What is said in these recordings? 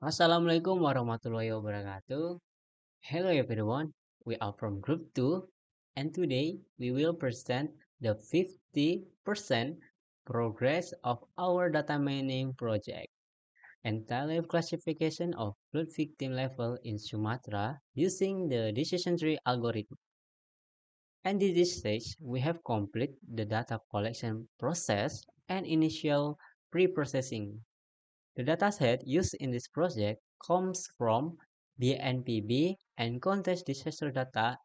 Assalamualaikum warahmatullahi wabarakatuh. Hello everyone, we are from Group 2 and today we will present the 50% progress of our data mining project and live classification of flood victim level in Sumatra using the decision tree algorithm. And in this stage, we have completed the data collection process and initial pre-processing. The dataset used in this project comes from BNPB and contains disaster data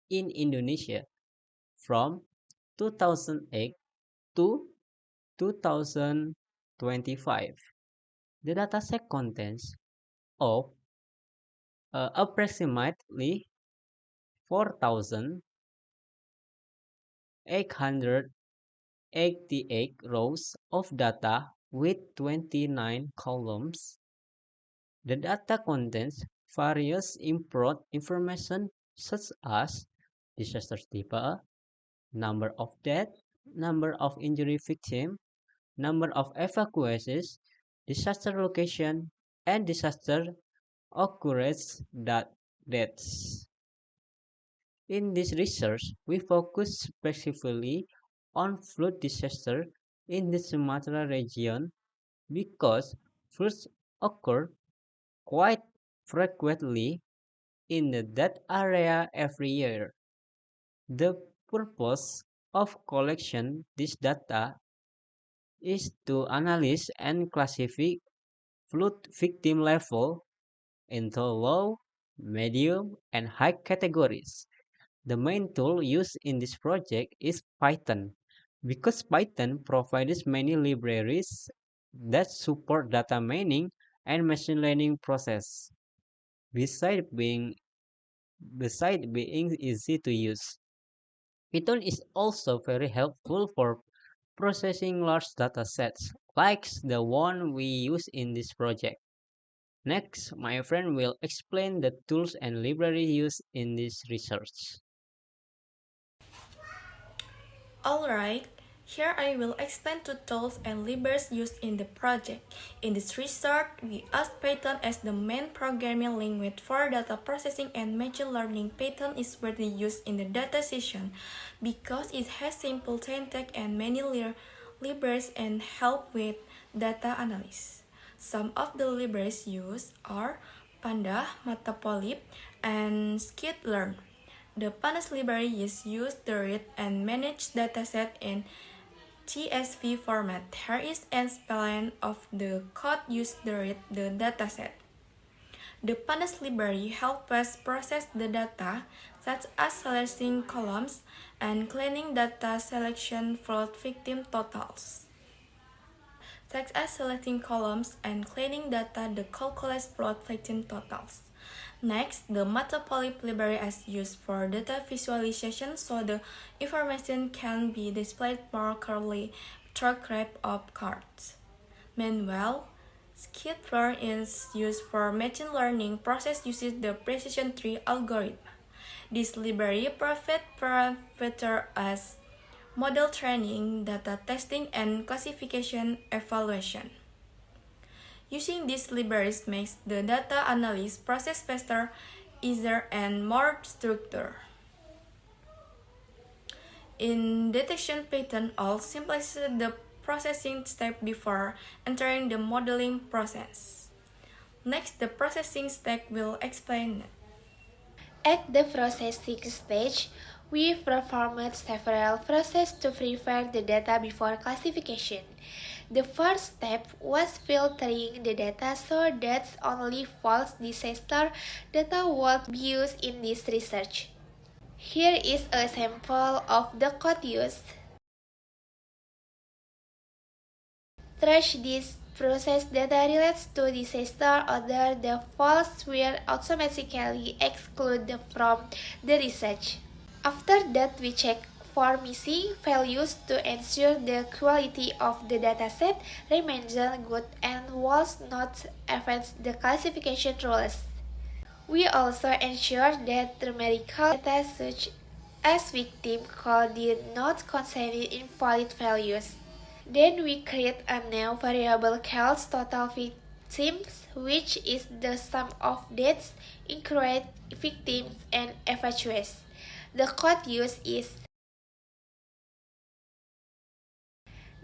in Indonesia from 2008 to 2025. The dataset contains of approximately 4,888 rows of data with 29 columns. The data contains various important information such as disaster type, number of deaths, number of injury victims, number of evacuations, disaster location, and disaster occurrence dates. In this research, we focus specifically on flood disaster in the Sumatra region because floods occur quite frequently in that area every year. The purpose of collection this data is to analyze and classify flood victim level into low, medium, and high categories. The main tool used in this project is Python, because Python provides many libraries that support data mining and machine learning process. Besides being easy to use, Python is also very helpful for processing large data sets, like the one we use in this project. Next, my friend will explain the tools and library used in this research. Alright, here I will explain two tools and libraries used in the project. In this research, we asked Python as the main programming language for data processing and machine learning. Python is widely used in the data session because it has simple syntax and many libraries and help with data analysis. Some of the libraries used are Panda, Matplotlib, and Scikit-learn. The Pandas library is used to read and manage dataset in CSV format. Here is an spelling of the code used to read the dataset. The Pandas library helps us process the data, such as selecting columns and cleaning data selection for victim totals. Such as selecting columns and cleaning data that calculates flood victim totals. Next, the Matplotlib library is used for data visualization so the information can be displayed more clearly through graph of cards. Meanwhile, Scikit-learn is used for machine learning process uses the precision tree algorithm. This library provides parameters as model training, data testing, and classification evaluation. Using these libraries makes the data analysis process faster, easier, and more structured. In detection Python, all simplifies the processing step before entering the modeling process. Next, the processing step will explain it. At the processing stage, we performed several processes to prepare the data before classification. The first step was filtering the data so that only false disaster data would be used in this research. Here is a sample of the code used. Trash this process data relates to disaster other the false will automatically excluded from the research. After that, we check for missing values to ensure the quality of the dataset remains good and was not affect the classification rules. We also ensure that numerical data such as victim code did not contain invalid values. Then we create a new variable called total victims, which is the sum of deaths, incurred victims, and evacuees. The code used is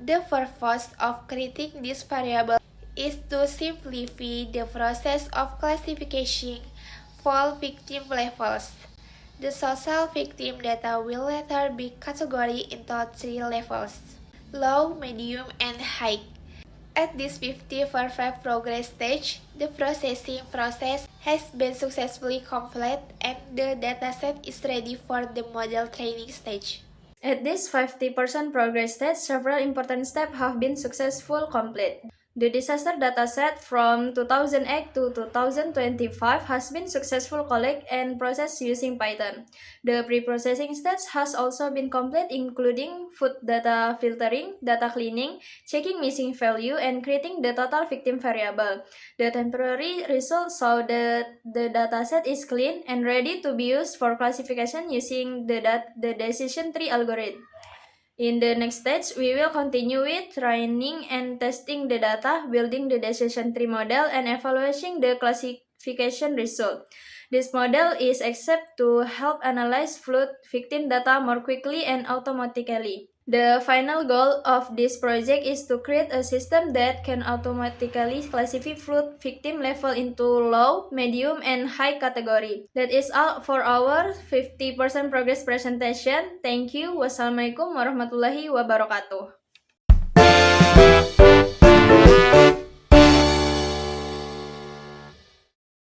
the purpose of creating this variable is to simplify the process of classifying fall victim levels. The social victim data will later be categorized into 3 levels: low, medium, and high. At this 50/5 progress stage, the processing process has been successfully completed and the dataset is ready for the model training stage. At this 50% progress stage, several important steps have been successfully completed. The disaster dataset from 2008 to 2025 has been successfully collected and processed using Python. The pre-processing stage has also been completed, including food data filtering, data cleaning, checking missing value, and creating the total victim variable. The temporary results show that the dataset is clean and ready to be used for classification using the decision tree algorithm. In the next stage, we will continue with training and testing the data, building the decision tree model, and evaluating the classification result. This model is expected to help analyze flood victim data more quickly and automatically. The final goal of this project is to create a system that can automatically classify flood victim level into low, medium, and high category. That is all for our 50% progress presentation. Thank you. Wassalamualaikum warahmatullahi wabarakatuh.